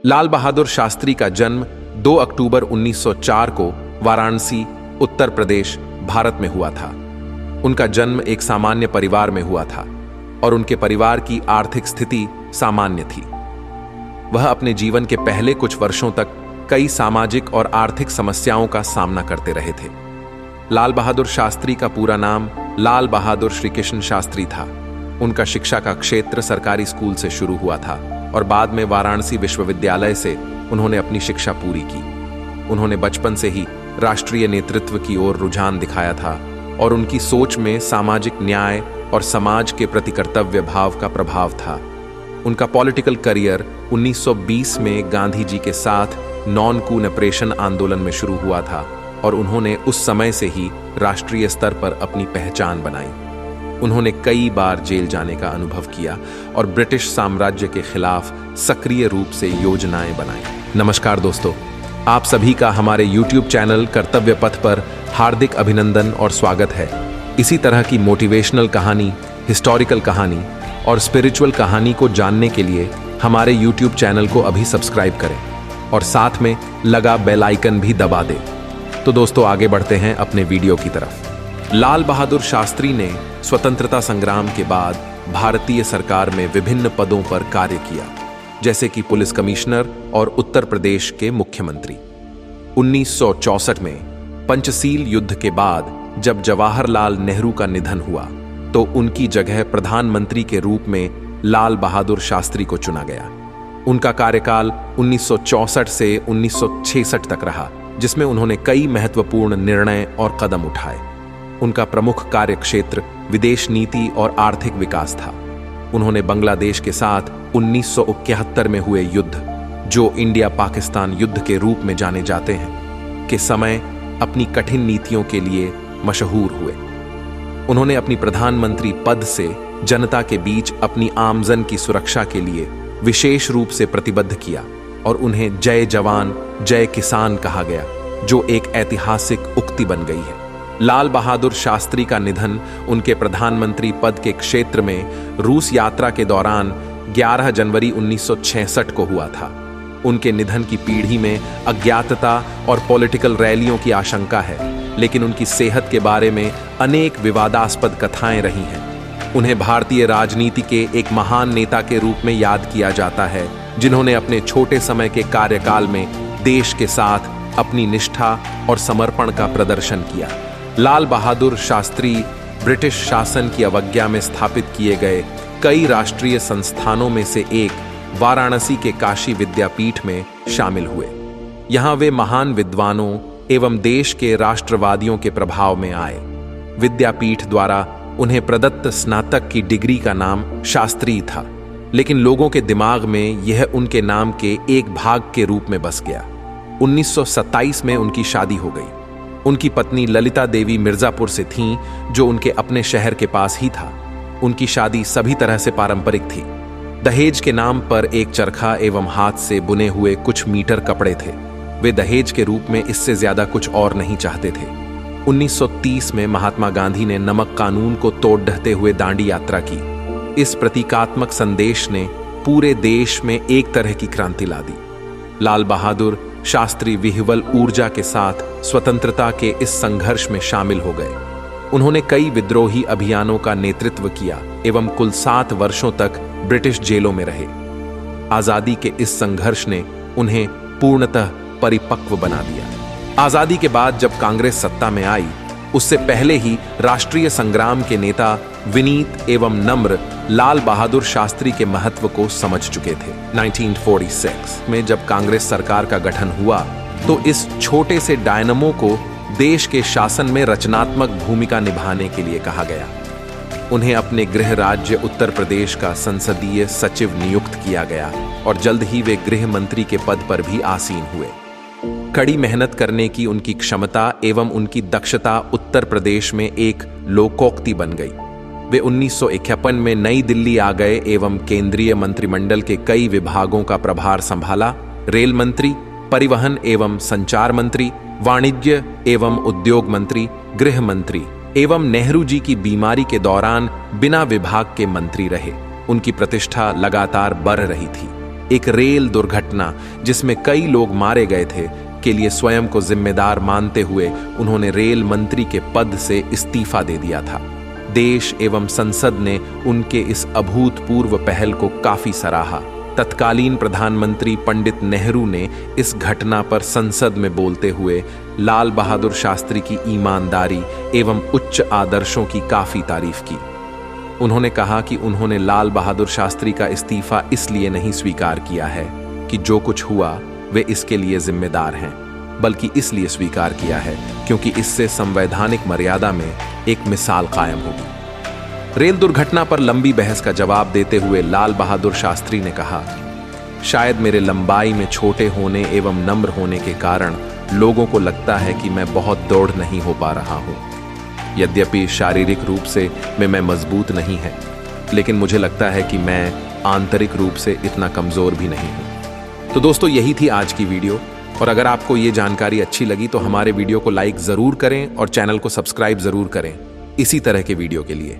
लाल बहादुर शास्त्री का जन्म 2 अक्टूबर 1904 को वाराणसी, उत्तर प्रदेश, भारत में हुआ था। उनका जन्म एक सामान्य परिवार में हुआ था और उनके परिवार की आर्थिक स्थिति सामान्य थी। वह अपने जीवन के पहले कुछ वर्षों तक कई सामाजिक और आर्थिक समस्याओं का सामना करते रहे थे। लाल बहादुर शास्त्री का पूरा नाम लाल बहादुर श्रीकृष्ण शास्त्री था। उनका शिक्षा का क्षेत्र सरकारी स्कूल से शुरू हुआ था और बाद में वाराणसी विश्वविद्यालय से उन्होंने अपनी शिक्षा पूरी की। उन्होंने बचपन से ही राष्ट्रीय नेतृत्व की ओर रुझान दिखाया था और उनकी सोच में सामाजिक न्याय और समाज के प्रति कर्तव्य भाव का प्रभाव था। उनका पॉलिटिकल करियर 1920 में गांधी जी के साथ नॉन कूनपरेशन आंदोलन में शुरू हुआ था और उन्होंने उस समय से ही राष्ट्रीय स्तर पर अपनी पहचान बनाई। उन्होंने कई बार जेल जाने का अनुभव किया और ब्रिटिश साम्राज्य के खिलाफ सक्रिय रूप से योजनाएं बनाई। नमस्कार दोस्तों, आप सभी का हमारे YouTube चैनल कर्तव्य पथ पर हार्दिक अभिनंदन और स्वागत है। इसी तरह की मोटिवेशनल कहानी, हिस्टोरिकल कहानी और स्पिरिचुअल कहानी को जानने के लिए हमारे YouTube चैनल को अभी सब्सक्राइब करें और साथ में लगा बेल आइकन भी दबा दें। तो दोस्तों, आगे बढ़ते हैं अपने वीडियो की तरफ। लाल बहादुर शास्त्री ने स्वतंत्रता संग्राम के बाद भारतीय सरकार में विभिन्न पदों पर कार्य किया, जैसे कि पुलिस कमिश्नर और उत्तर प्रदेश के मुख्यमंत्री। 1964 में पंचशील युद्ध के बाद जब जवाहरलाल नेहरू का निधन हुआ तो उनकी जगह प्रधानमंत्री के रूप में लाल बहादुर शास्त्री को चुना गया। उनका कार्यकाल 1964 से 1966 तक रहा, जिसमें उन्होंने कई महत्वपूर्ण निर्णय और कदम उठाए। उनका प्रमुख कार्यक्षेत्र विदेश नीति और आर्थिक विकास था। उन्होंने बांग्लादेश के साथ 1971 में हुए युद्ध, जो इंडिया पाकिस्तान युद्ध के रूप में जाने जाते हैं, के समय अपनी कठिन नीतियों के लिए मशहूर हुए। उन्होंने अपनी प्रधानमंत्री पद से जनता के बीच अपनी आमदन की सुरक्षा के लिए विशेष रूप से प्रतिबद्ध किया और उन्हें जय जवान जय किसान कहा गया, जो एक ऐतिहासिक उक्ति बन गई है। लाल बहादुर शास्त्री का निधन उनके प्रधानमंत्री पद के क्षेत्र में रूस यात्रा के दौरान 11 जनवरी 1966 को हुआ था। उनके निधन की पीढ़ी में अज्ञातता और पॉलिटिकल रैलियों की आशंका है, लेकिन उनकी सेहत के बारे में अनेक विवादास्पद कथाएं रही हैं। उन्हें भारतीय राजनीति के एक महान नेता के रूप में याद किया जाता है, जिन्होंने अपने छोटे समय के कार्यकाल में देश के साथ अपनी निष्ठा और समर्पण का प्रदर्शन किया। लाल बहादुर शास्त्री ब्रिटिश शासन की अवज्ञा में स्थापित किए गए कई राष्ट्रीय संस्थानों में से एक वाराणसी के काशी विद्यापीठ में शामिल हुए। यहाँ वे महान विद्वानों एवं देश के राष्ट्रवादियों के प्रभाव में आए। विद्यापीठ द्वारा उन्हें प्रदत्त स्नातक की डिग्री का नाम शास्त्री था, लेकिन लोगों के दिमाग में यह उनके नाम के एक भाग के रूप में बस गया। 1927 में उनकी शादी हो गई। उनकी पत्नी ललिता देवी मिर्जापुर से थीं, जो उनके अपने शहर के पास ही था। उनकी शादी सभी तरह से पारंपरिक थी। दहेज के नाम पर एक चरखा एवं हाथ से बुने हुए कुछ मीटर कपड़े थे। वे दहेज के रूप में इससे ज्यादा कुछ और नहीं चाहते थे। 1930 में महात्मा गांधी ने नमक कानून को तोड़ ढहते हुए दांडी यात्रा की। इस प्रतीकात्मक संदेश ने पूरे देश में एक तरह की क्रांति ला दी। लाल बहादुर शास्त्री विह्वल ऊर्जा के साथ स्वतंत्रता के इस संघर्ष में शामिल हो गए। उन्होंने कई विद्रोही अभियानों का नेतृत्व किया एवं कुल 7 वर्षों तक ब्रिटिश जेलों में रहे। आजादी के इस संघर्ष ने उन्हें पूर्णतः परिपक्व बना दिया। आजादी के बाद जब कांग्रेस सत्ता में आई, उससे पहले ही राष्ट्रीय संग्राम के नेता विनीत एवं नम्र लाल बहादुर शास्त्री के महत्व को समझ चुके थे। 1946 में जब कांग्रेस सरकार का गठन हुआ तो इस छोटे से डायनमो को देश के शासन में रचनात्मक भूमिका निभाने के लिए कहा गया। उन्हें अपने गृह राज्य उत्तर प्रदेश का संसदीय सचिव नियुक्त किया गया और जल्द ही वे गृह मंत्री के पद पर भी आसीन हुए। कड़ी मेहनत करने की उनकी क्षमता एवं उनकी दक्षता उत्तर प्रदेश में एक लोकोक्ति बन गई। वे 1951 में नई दिल्ली आ गए एवं केंद्रीय मंत्रिमंडल के कई विभागों का प्रभार संभाला। रेल मंत्री, परिवहन एवं संचार मंत्री, वाणिज्य एवं उद्योग मंत्री, गृह मंत्री एवं नेहरू जी की बीमारी के दौरान बिना विभाग के मंत्री रहे। उनकी प्रतिष्ठा लगातार बढ़ रही थी। एक रेल दुर्घटना जिसमें कई लोग मारे गए थे के लिए स्वयं को जिम्मेदार मानते हुए उन्होंने रेल मंत्री के पद से इस्तीफा दे दिया था। देश एवं संसद ने उनके इस अभूतपूर्व पहल को काफी सराहा। तत्कालीन प्रधानमंत्री पंडित नेहरू ने इस घटना पर संसद में बोलते हुए लाल बहादुर शास्त्री की ईमानदारी एवं उच्च आदर्शों की काफी तारीफ की। उन्होंने कहा कि उन्होंने लाल बहादुर शास्त्री का इस्तीफा इसलिए नहीं स्वीकार किया है कि जो कुछ हुआ वे इसके लिए जिम्मेदार हैं, बल्कि इसलिए स्वीकार किया है क्योंकि इससे संवैधानिक मर्यादा में एक मिसाल कायम होगी। रेल दुर्घटना पर लंबी बहस का जवाब देते हुए लाल बहादुर शास्त्री ने कहा, शायद मेरे लंबाई में छोटे होने एवं नम्र होने के कारण लोगों को लगता है कि मैं बहुत दौड़ नहीं हो पा रहा हूं। यद्यपि शारीरिक रूप से मैं मजबूत नहीं है, लेकिन मुझे लगता है कि मैं आंतरिक रूप से इतना कमजोर भी नहीं हूं। तो दोस्तों, यही थी आज की वीडियो, और अगर आपको ये जानकारी अच्छी लगी तो हमारे वीडियो को लाइक जरूर करें और चैनल को सब्सक्राइब जरूर करें इसी तरह के वीडियो के लिए।